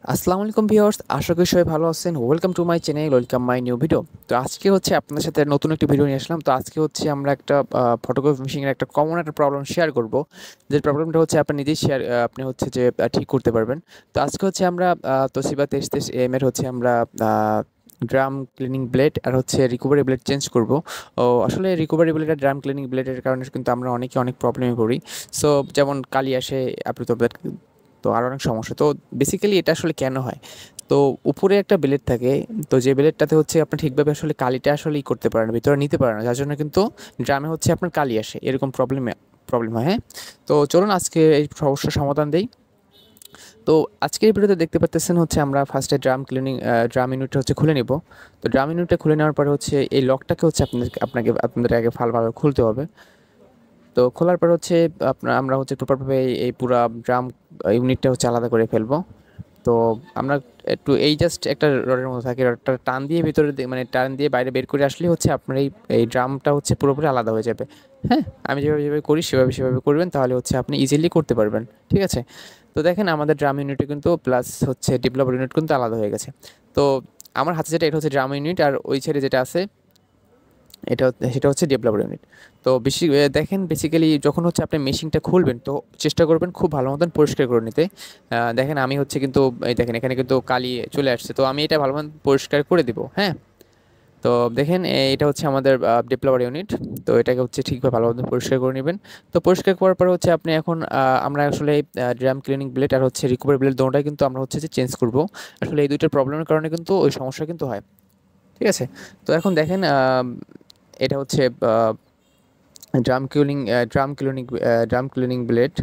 আসসালামু আলাইকুম ভিউয়ার্স, আশা করি সবাই ভালো আছেন। Welcome to my channel, welcome my new video. তো আজকে হচ্ছে আপনাদের সাথে নতুন একটি ভিডিও নিয়ে আসলাম। তো আজকে হচ্ছে আমরা একটা ফটোগ্রাফি মেশিনের একটা কমন একটা প্রবলেম শেয়ার করব। যে প্রবলেমটা হচ্ছে আপনি নিজেই আপনি হচ্ছে যে ঠিক করতে পারবেন। তো আজকে হচ্ছে আমরা তোশিবা 2330 এম এর হচ্ছে আমরা ড্রাম ক্লিনিং ব্লেড আর হচ্ছে রিকভারি ব্লেড চেঞ্জ করব। আসলে রিকভারি ব্লেড আর ড্রাম ক্লিনিং ব্লেডের কারণে কিন্তু আমরা অনেক প্রবলেমে পড়ি। সো যেমন কালি আসে, আপনি তো আরও অনেক সমস্যা। তো বেসিক্যালি এটা আসলে কেন হয়? তো উপরে একটা ব্লেড থাকে, তো যে ব্লেডটাতে হচ্ছে আপনি ঠিকভাবে আসলে কালিটা আসলে করতে পারেন না, ভিতরে নিতে পারেন না, যার জন্য কিন্তু ড্রামে হচ্ছে আপনার কালি আসে, এরকম প্রবলেম হয়। হ্যাঁ, তো চলুন আজকে এই সমস্যার সমাধান দেই। তো আজকের এই ভিডিওতে দেখতে পাচ্তেছেন হচ্ছে আমরা ফার্স্টে ড্রাম ইউনিটটা হচ্ছে খুলে নিব। তো ড্রাম ইউনিটটা খুলে নেওয়ার পরে হচ্ছে এই লকটাকে হচ্ছে আপনাদের আগে ভালোভাবে খুলতে হবে। তো খোলার পর হচ্ছে আমরা হচ্ছে প্রপারভাবে এই পুরা ড্রাম ইউনিটটা হচ্ছে আলাদা করে ফেলবো। তো আমরা একটু এই জাস্ট একটা রডের মতো থাকে, রডটা টান দিয়ে মানে টান দিয়ে বাইরে বের করে আসলেই হচ্ছে আপনার এই এই ড্রামটা হচ্ছে পুরোপুরি আলাদা হয়ে যাবে। হ্যাঁ, আমি যেভাবে যেভাবে করি সেভাবে করবেন, তাহলে হচ্ছে আপনি ইজিলি করতে পারবেন। ঠিক আছে? তো দেখেন আমাদের ড্রাম ইউনিটে কিন্তু প্লাস হচ্ছে ডেভেলপার ইউনিট কিন্তু আলাদা হয়ে গেছে। তো আমার হাতে যেটা, এটা হচ্ছে ড্রাম ইউনিট, আর ওই সাইডে যেটা আছে সেটা হচ্ছে ডেভেলপার ইউনিট। তো দেখেন বেসিক্যালি যখন হচ্ছে আপনি মেশিনটা খুলবেন, তো চেষ্টা করবেন খুব ভালো মতন পরিষ্কার করে নিতে। দেখেন আমি হচ্ছে কিন্তু এই দেখেন এখানে কিন্তু কালি চলে আসছে, তো আমি এটা ভালো মতন পরিষ্কার করে দিব। হ্যাঁ, তো দেখেন এটা হচ্ছে আমাদের ডেভেলপার ইউনিট। তো এটাকে হচ্ছে ঠিকভাবে ভালো মতন পরিষ্কার করে নেবেন। তো পরিষ্কার করার পরে হচ্ছে আপনি এখন আমরা আসলে ড্রাম ক্লিনিং ব্লেড আর হচ্ছে রিকভারি ব্লেড দুটোটাই কিন্তু আমরা হচ্ছে যে চেঞ্জ করব। আসলে এই দুইটার প্রবলেমের কারণে কিন্তু ওই সমস্যা কিন্তু হয়। ঠিক আছে? তো এখন দেখেন এটা হচ্ছে drum cooling drum cleaning drum cleaning blade,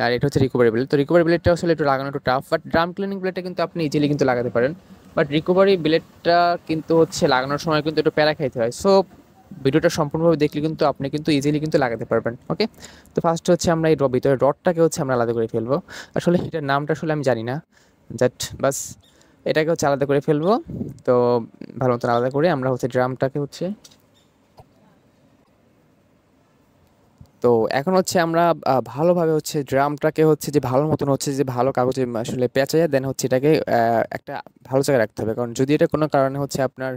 আর এটা হচ্ছে রিকভারি ব্লেড। তো রিকভারি ব্লেডটা আসলে একটু লাগানো একটু টাফ, বাট ড্রাম ক্লিনিং ব্লেডটা কিন্তু আপনি ইজিলি কিন্তু লাগাতে পারেন। বাট রিকভারি ব্লেডটা কিন্তু হচ্ছে লাগানোর সময় কিন্তু একটু প্যারা খাইতে হয়। সো ভিডিওটা সম্পূর্ণভাবে দেখলে কিন্তু আপনি কিন্তু ইজিলি কিন্তু লাগাতে পারবেন। ওকে, তো ফার্স্ট হচ্ছে আমরা এই ভিতরে রডটাকে হচ্ছে আমরা আলাদা করে ফেলবো। আসলে এটার নামটা আসলে আমি জানি না, জাস্ট বাস এটাকে হচ্ছে আলাদা করে ফেলবো। তো ভালো মতন আলাদা করে আমরা হচ্ছে ড্রামটাকে হচ্ছে, তো এখন হচ্ছে আমরা ভালোভাবে হচ্ছে ড্রামটাকে হচ্ছে যে ভালো মতন হচ্ছে যে ভালো কাগজে আসলে পেঁচাইয়া দেন হচ্ছে এটাকে একটা ভালো জায়গায় রাখতে হবে। কারণ যদি এটা কোনো কারণে হচ্ছে আপনার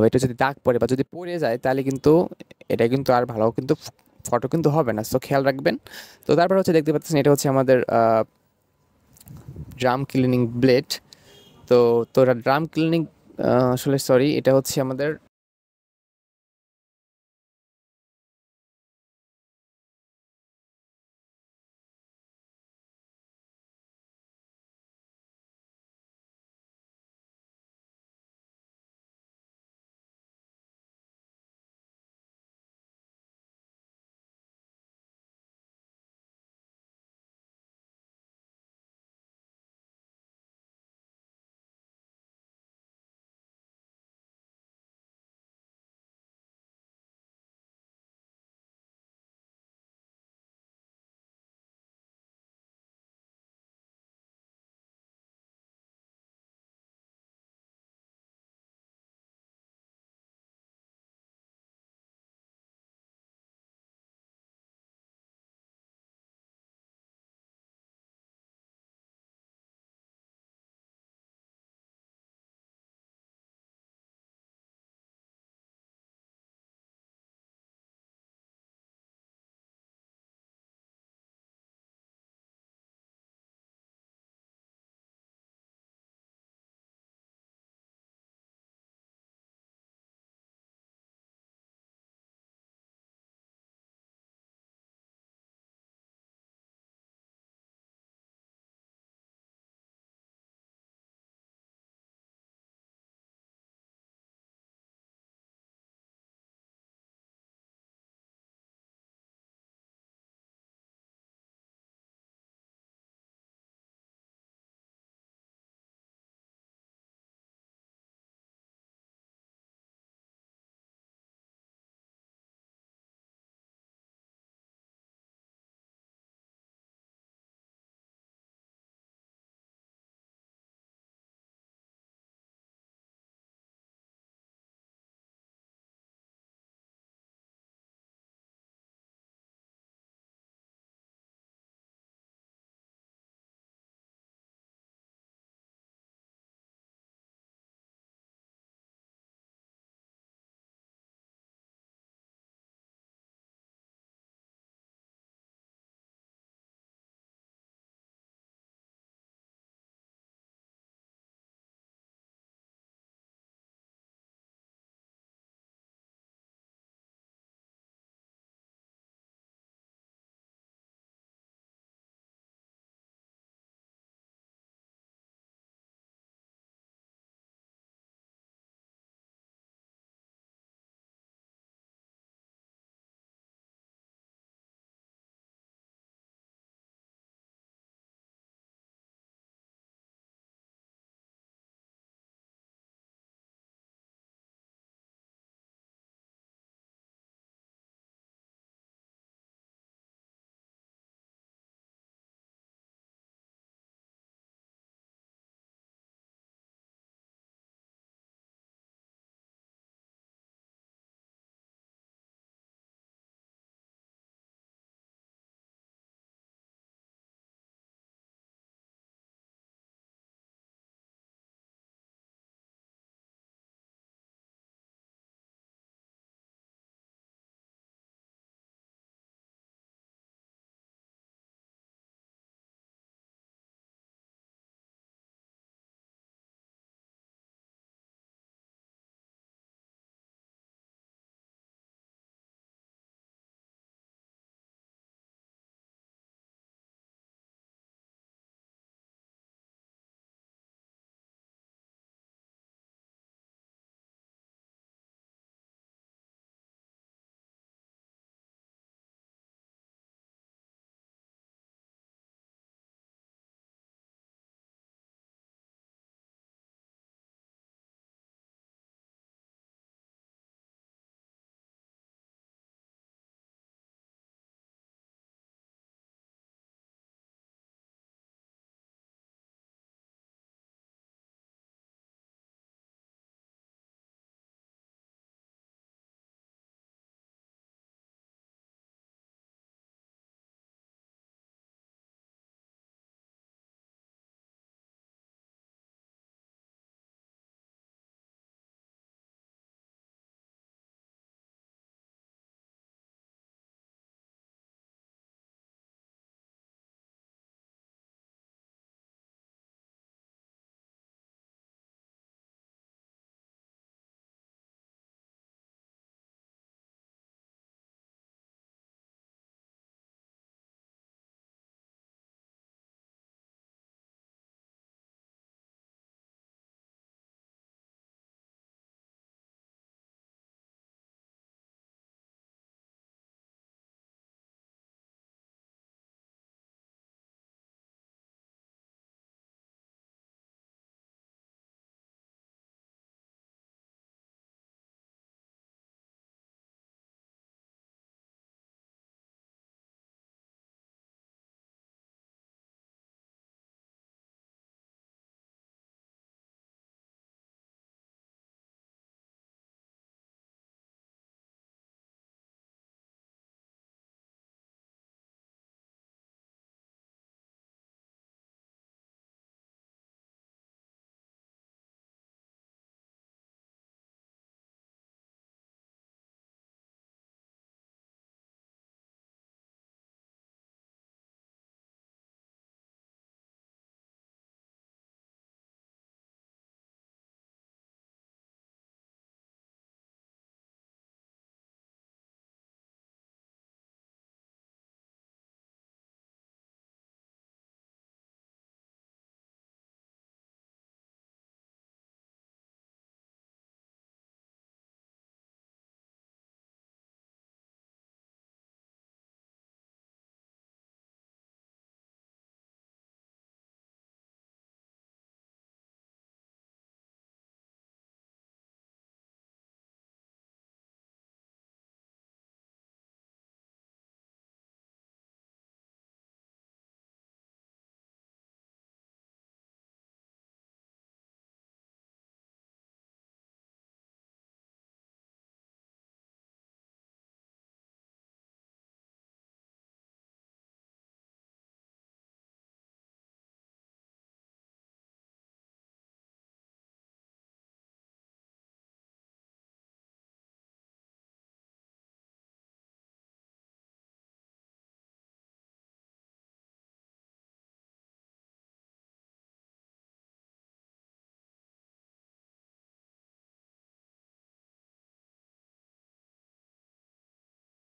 এটা যদি দাগ পড়ে বা যদি পড়ে যায়, তাহলে কিন্তু এটা কিন্তু আর ভালো কিন্তু ফটো কিন্তু হবে না। সো খেয়াল রাখবেন। তো তারপর হচ্ছে দেখতে পাচ্ছেন এটা হচ্ছে আমাদের ড্রাম ক্লিনিং ব্লেড। তো তো ড্রাম ক্লিনিং, আসলে সরি, এটা হচ্ছে আমাদের